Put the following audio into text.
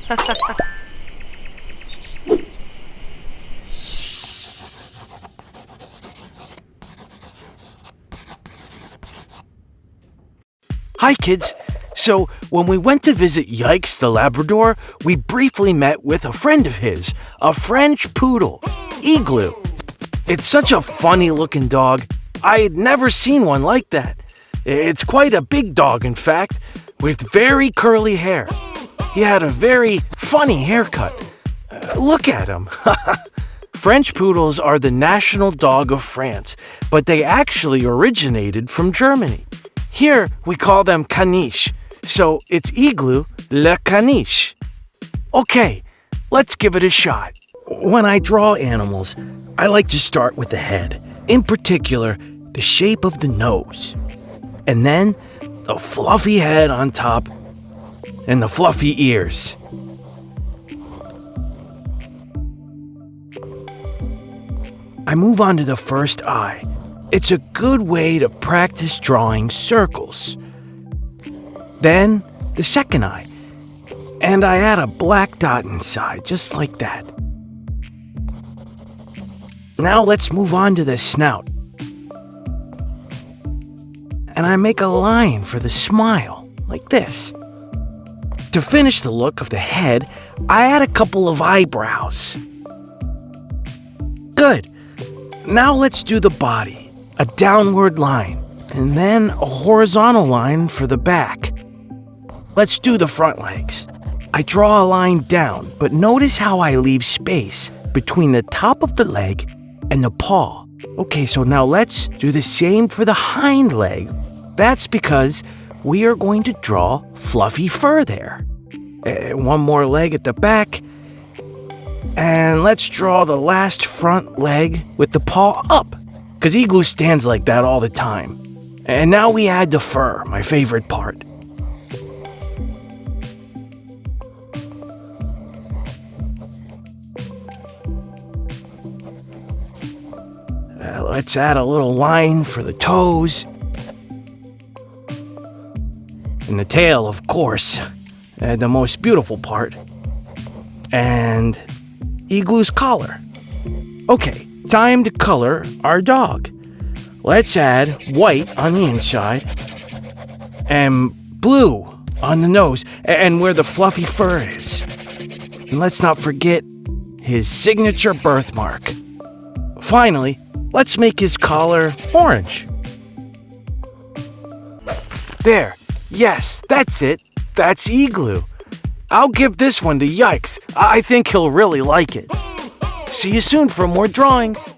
Hi, kids. So, when we went to visit Yikes the Labrador, we briefly met with a friend of his, a French Poodle, Igloo. It's such a funny-looking dog. I had never seen one like that. It's quite a big dog, in fact, with very curly hair. He had a very funny haircut. Look at him. French Poodles are the national dog of France, but they actually originated from Germany. Here, we call them caniche, so it's Igloo le caniche. Okay, let's give it a shot. When I draw animals, I like to start with the head, in particular, the shape of the nose, and then the fluffy head on top and the fluffy ears. I move on to the first eye. It's a good way to practice drawing circles. Then, the second eye. And I add a black dot inside, just like that. Now let's move on to the snout. And I make a line for the smile, like this. To finish the look of the head, I add a couple of eyebrows. Good. Now let's do the body. A downward line, and then a horizontal line for the back. Let's do the front legs. I draw a line down, but notice how I leave space between the top of the leg and the paw. Okay, so now let's do the same for the hind leg. That's because we are going to draw fluffy fur there. One more leg at the back. And let's draw the last front leg with the paw up, because Igloo stands like that all the time. And now we add the fur, my favorite part. Let's add a little line for the toes. And the tail, of course, the most beautiful part. And Igloo's collar. Okay, time to color our dog. Let's add white on the inside and blue on the nose and where the fluffy fur is. And let's not forget his signature birthmark. Finally, let's make his collar orange. There. Yes, that's it. That's Igloo. I'll give this one to Yikes. I think he'll really like it. See you soon for more drawings.